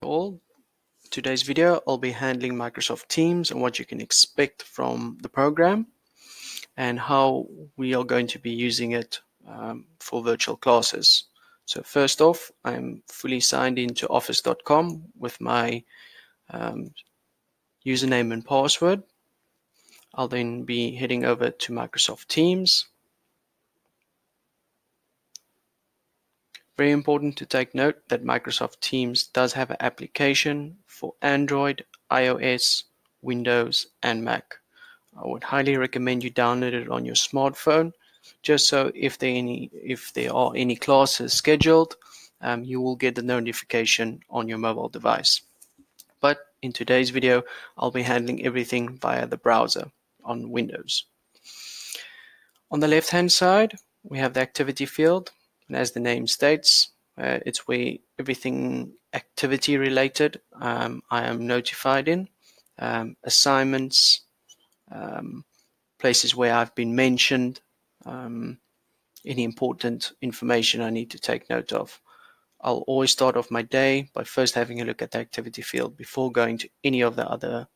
All. Today's video I'll be handling Microsoft Teams and what you can expect from the program and how we are going to be using it for virtual classes. So first off, I'm fully signed into office.com with my username and password. I'll then be heading over to Microsoft Teams. Very important to take note that Microsoft Teams does have an application for Android, iOS, Windows, and Mac. I would highly recommend you download it on your smartphone, just so if there are any classes scheduled, you will get the notification on your mobile device. But in today's video, I'll be handling everything via the browser on Windows. On the left-hand side, we have the activity field. And as the name states, it's where everything activity related I am notified in, assignments, places where I've been mentioned, any important information I need to take note of. I'll always start off my day by first having a look at the activity field before going to any of the other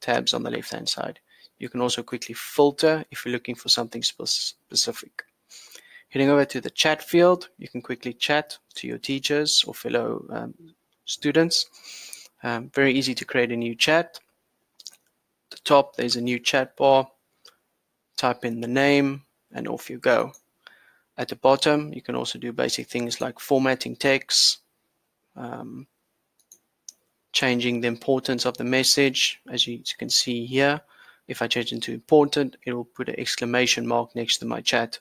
tabs on the left-hand side. You can also quickly filter if you're looking for something specific. Heading over to the chat field, you can quickly chat to your teachers or fellow students. Very easy to create a new chat. At the top, there's a new chat bar. Type in the name and off you go. At the bottom, you can also do basic things like formatting text, changing the importance of the message. As you can see here, if I change it to important, it will put an exclamation mark next to my chat.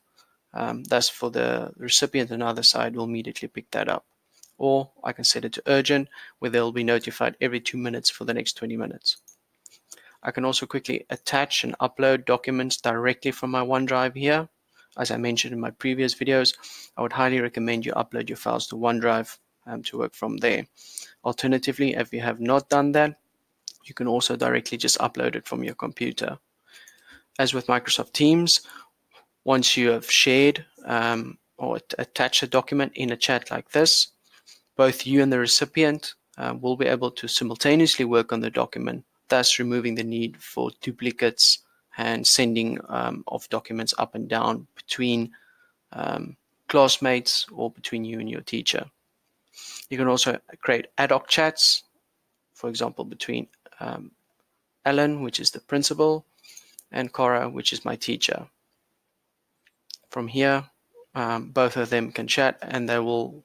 Thus, for the recipient on the other side, will immediately pick that up. Or I can set it to urgent, where they'll be notified every 2 minutes for the next 20 minutes. I can also quickly attach and upload documents directly from my OneDrive here. As I mentioned in my previous videos, I would highly recommend you upload your files to OneDrive to work from there. Alternatively, if you have not done that, you can also directly just upload it from your computer. As with Microsoft Teams, once you have shared or attached a document in a chat like this, both you and the recipient will be able to simultaneously work on the document, thus removing the need for duplicates and sending of documents up and down between classmates or between you and your teacher. You can also create ad hoc chats, for example, between Alan, which is the principal, and Cora, which is my teacher. From here, both of them can chat and they will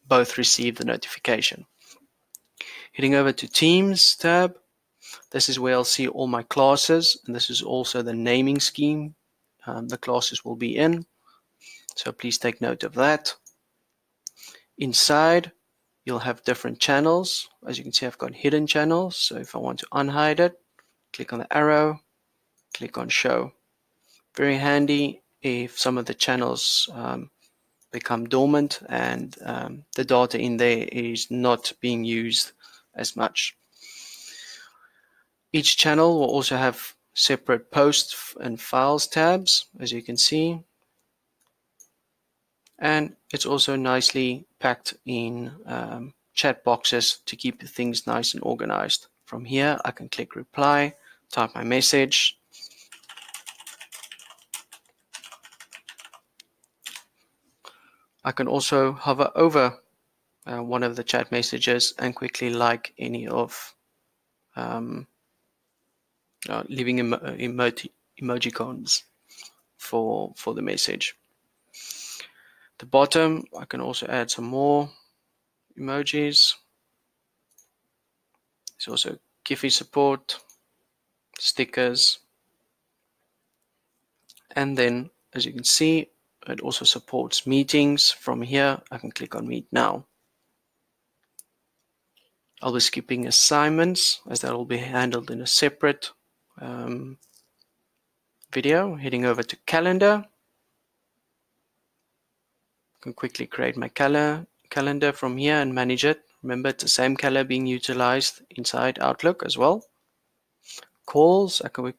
both receive the notification. Heading over to Teams tab, this is where I'll see all my classes, and this is also the naming scheme the classes will be in. So please take note of that. Inside, you'll have different channels. As you can see, I've got hidden channels. So if I want to unhide it, click on the arrow, click on show. Very handy if some of the channels become dormant and the data in there is not being used as much. Each channel will also have separate posts and files tabs, as you can see. And it's also nicely packed in chat boxes to keep things nice and organized. From here, I can click reply, type my message. I can also hover over one of the chat messages and quickly like any of leaving emojicons for the message. At the bottom, I can also add some more emojis. There's also Giphy support, stickers, and then as you can see, it also supports meetings. From here, I can click on Meet Now. I'll be skipping assignments as that will be handled in a separate video. Heading over to Calendar. I can quickly create my calendar from here and manage it. Remember, it's the same color being utilized inside Outlook as well. Calls, I can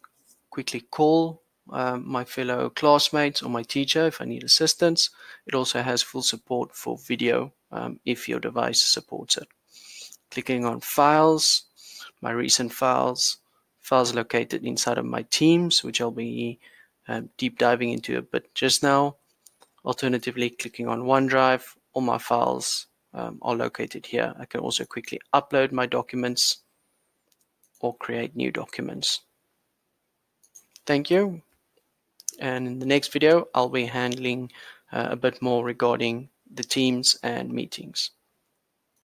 quickly call my fellow classmates or my teacher if I need assistance. It also has full support for video if your device supports it. Clicking on Files, my recent files located inside of my Teams, which I'll be deep diving into a bit just now. Alternatively, clicking on OneDrive, all my files are located here. I can also quickly upload my documents or create new documents. Thank you. And in the next video, I'll be handling a bit more regarding the Teams and meetings.